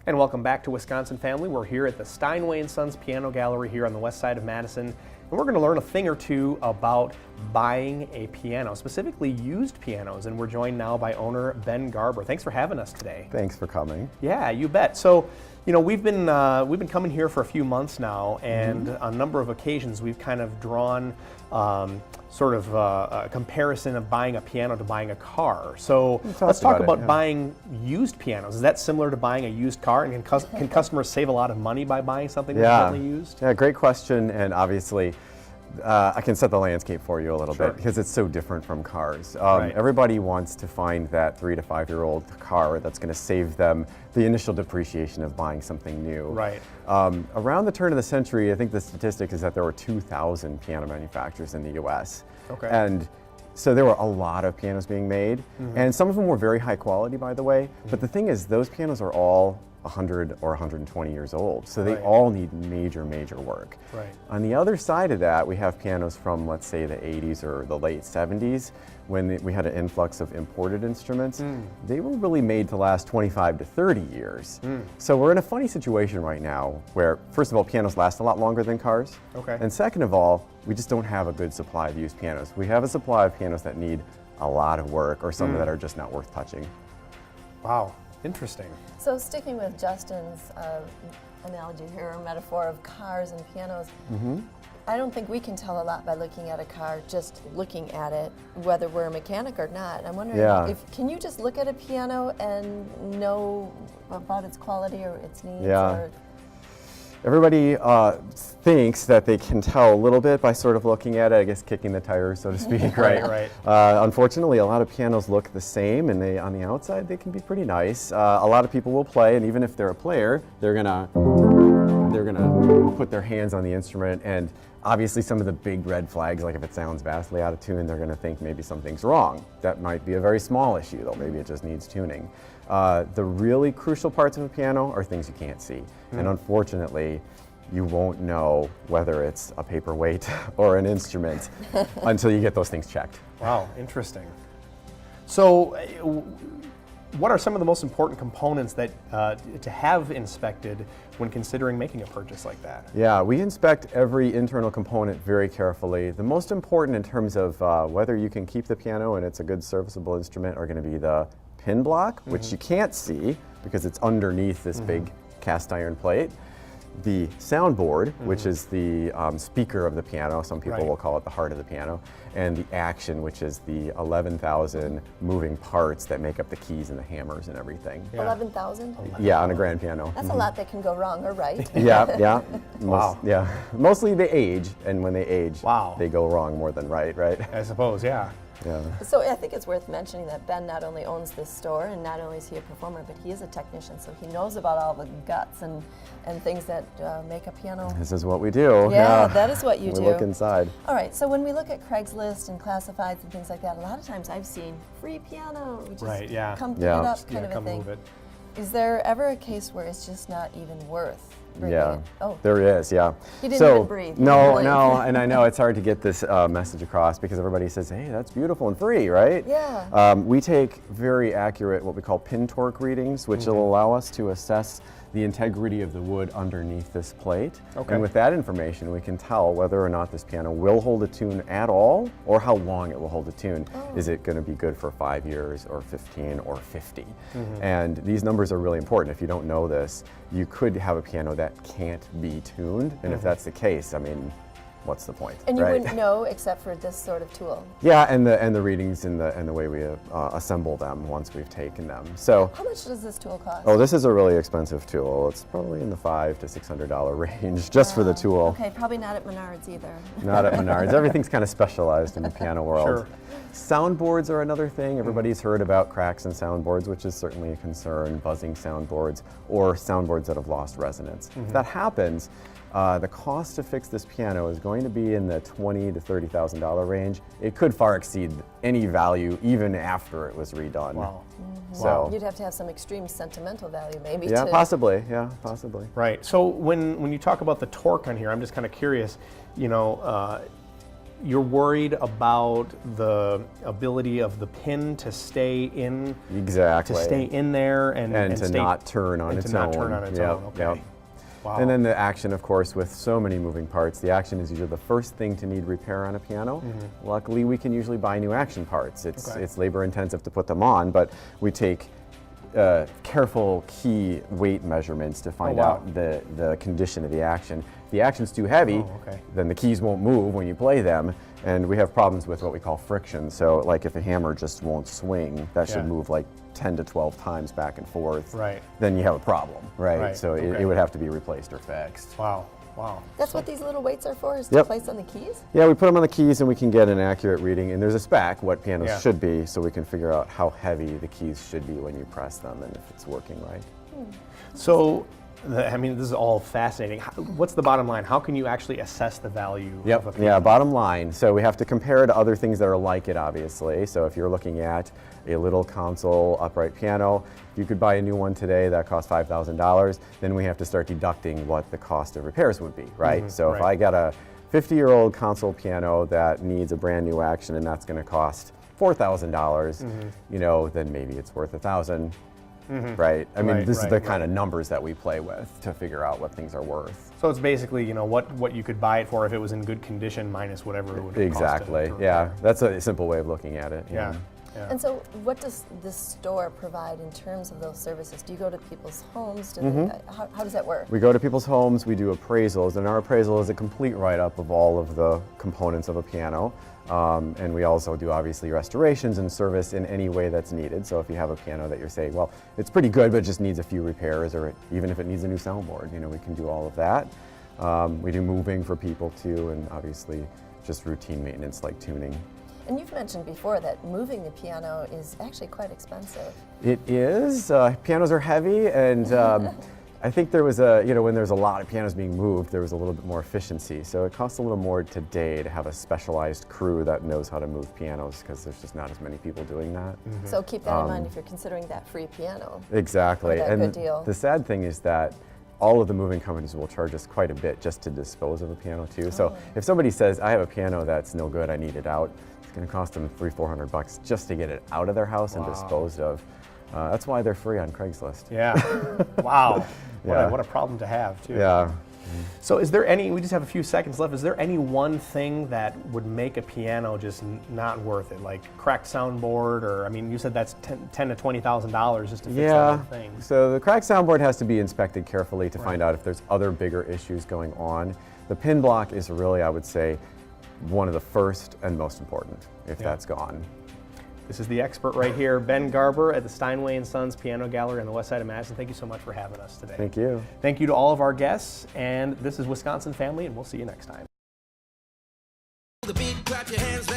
And welcome back to Wisconsin Family. We're here at the Steinway & Sons Piano Gallery here on the west side of Madison. And we're going to learn a thing or two about buying a piano, specifically used pianos. And we're joined now by owner Ben Garber. Thanks for having us today. Thanks for coming. Yeah, you bet. So, you know, we've been coming here for a few months now, and on a number of occasions we've kind of drawn a comparison of buying a piano to buying a car. So let's talk about buying used pianos. Is that similar to buying a used car? And can customers save a lot of money by buying something that's currently used? Yeah, great question. And obviously, I can set the landscape for you a little bit because it's so different from cars. Everybody wants to find that 3 to 5 year old car that's going to save them the initial depreciation of buying something new. Right. Around the turn of the century, I think the statistic is that there were 2,000 piano manufacturers in the U.S. Okay. And so there were a lot of pianos being made, and some of them were very high quality, by the way. But the thing is, those pianos are all 100 or 120 years old, so they all need major work. Right. On the other side of that, we have pianos from, let's say, the 80s or the late 70s, when we had an influx of imported instruments. They were really made to last 25 to 30 years. So we're in a funny situation right now where, first of all, pianos last a lot longer than cars. Okay. And second of all, we just don't have a good supply of used pianos. We have a supply of pianos that need a lot of work, or some that are just not worth touching. Wow, interesting. So sticking with Justin's analogy here, or metaphor of cars and pianos, I don't think we can tell a lot by looking at a car, just looking at it, whether we're a mechanic or not. I'm wondering, can you just look at a piano and know about its quality or its needs? Yeah. Everybody thinks that they can tell a little bit by sort of looking at it, I guess kicking the tires, so to speak. Right. Unfortunately, a lot of pianos look the same, and on the outside they can be pretty nice. A lot of people will play, and even if they're a player, they're gonna put their hands on the instrument, and obviously some of the big red flags, like if it sounds vastly out of tune, they're going to think maybe something's wrong. That might be a very small issue, though. Maybe it just needs tuning. The really crucial parts of a piano are things you can't see. And unfortunately, you won't know whether it's a paperweight or an instrument until you get those things checked. Wow, interesting. So what are some of the most important components that to have inspected when considering making a purchase like that? Yeah, we inspect every internal component very carefully. The most important in terms of whether you can keep the piano and it's a good serviceable instrument are going to be the pin block, which you can't see because it's underneath this big cast iron plate. The soundboard, which is the speaker of the piano, some people will call it the heart of the piano, and the action, which is the 11,000 moving parts that make up the keys and the hammers and everything. 11,000? Yeah, on a grand piano. That's a lot that can go wrong or right. Yeah. Wow. Yeah. Mostly they age, and when they age, Wow. they go wrong more than right? I suppose, yeah. Yeah. So I think it's worth mentioning that Ben not only owns this store, and not only is he a performer, but he is a technician, so he knows about all the guts and things that make a piano. This is what we do. Yeah, that is what you do. We look inside. All right, so when we look at Craigslist and classifieds and things like that, a lot of times I've seen free piano, which is come pick it up kind of a thing. Is there ever a case where it's just not even worth bringing it? Oh, there is, yeah. He didn't even breathe. No, and I know it's hard to get this message across because everybody says, hey, that's beautiful and free, right? Yeah. We take very accurate, what we call pin torque readings, which will allow us to assess the integrity of the wood underneath this plate. Okay. And with that information, we can tell whether or not this piano will hold a tune at all, or how long it will hold a tune. Is it going to be good for 5 years, or 15, or 50? And these numbers are really important. If you don't know this, you could have a piano that can't be tuned, and if that's the case, I mean, what's the point? And you wouldn't know except for this sort of tool. Yeah, and the readings and the way we assemble them once we've taken them. So how much does this tool cost? Oh, this is a really expensive tool. It's probably in the $500 to $600 range just for the tool. Okay, probably not at Menards either. Not at Menards. Everything's kind of specialized in the piano world. Sure. Soundboards are another thing. Everybody's heard about cracks in soundboards, which is certainly a concern, buzzing soundboards, or soundboards that have lost resonance. If that happens, the cost to fix this piano is going to be in the $20,000 to $30,000 range. It could far exceed any value even after it was redone. Wow. So you'd have to have some extreme sentimental value, maybe. Yeah, to possibly. Yeah, possibly. Right. So when you talk about the torque on here, I'm just kind of curious. You know, you're worried about the ability of the pin to stay in Exactly. to stay in there and to stay, not turn on and its to own. not turn on its Yep, own. Okay. yep. Wow. And then the action, of course, with so many moving parts, the action is usually the first thing to need repair on a piano. Luckily, we can usually buy new action parts. It's labor intensive to put them on, but we take careful key weight measurements to find out the condition of the action. If the action's too heavy, then the keys won't move when you play them, and we have problems with what we call friction. So like if a hammer just won't swing, that should move like 10 to 12 times back and forth, then you have a problem, right? So it would have to be replaced or fixed. Wow. Wow. That's what these little weights are for, is to place on the keys? Yeah, we put them on the keys and we can get an accurate reading, and there's a spec what pianos should be, so we can figure out how heavy the keys should be when you press them and if it's working right. So, I mean, this is all fascinating. What's the bottom line? How can you actually assess the value of a piano? Yeah, bottom line. So we have to compare it to other things that are like it, obviously. So if you're looking at a little console upright piano, you could buy a new one today that costs $5,000. Then we have to start deducting what the cost of repairs would be, right? So if I got a 50-year-old console piano that needs a brand new action and that's going to cost $4,000, you know, then maybe it's worth $1,000. Right? I mean, this is the kind of numbers that we play with to figure out what things are worth. So it's basically, you know, what you could buy it for if it was in good condition minus whatever it would cost. Exactly. Yeah, that's a simple way of looking at it. Yeah. And so what does this store provide in terms of those services? Do you go to people's homes? How does that work? We go to people's homes, we do appraisals, and our appraisal is a complete write-up of all of the components of a piano. And we also do obviously restorations and service in any way that's needed. So if you have a piano that you're saying, well, it's pretty good, but it just needs a few repairs, or even if it needs a new soundboard, you know, we can do all of that. We do moving for people too, and obviously just routine maintenance like tuning. And you've mentioned before that moving the piano is actually quite expensive. It is. Pianos are heavy, and I think there was when there's a lot of pianos being moved, there was a little bit more efficiency. So it costs a little more today to have a specialized crew that knows how to move pianos, because there's just not as many people doing that. So keep that in mind if you're considering that free piano. Exactly. That and good deal. The sad thing is that all of the moving companies will charge us quite a bit just to dispose of a piano too. So if somebody says, I have a piano that's no good, I need it out, it's going to cost them $300-400 just to get it out of their house and disposed of. That's why they're free on Craigslist. Yeah. Wow. What a problem to have too. Yeah. So is there any, we just have a few seconds left, is there any one thing that would make a piano just not worth it? Like cracked soundboard, or, I mean, you said that's $10,000 to $20,000 just to fix that thing. So the cracked soundboard has to be inspected carefully to find out if there's other bigger issues going on. The pin block is really, I would say, one of the first and most important if that's gone. This is the expert right here, Ben Garber at the Steinway & Sons Piano Gallery on the west side of Madison. Thank you so much for having us today. Thank you. Thank you to all of our guests, and this is Wisconsin Family, and we'll see you next time. The beat, clap your hands,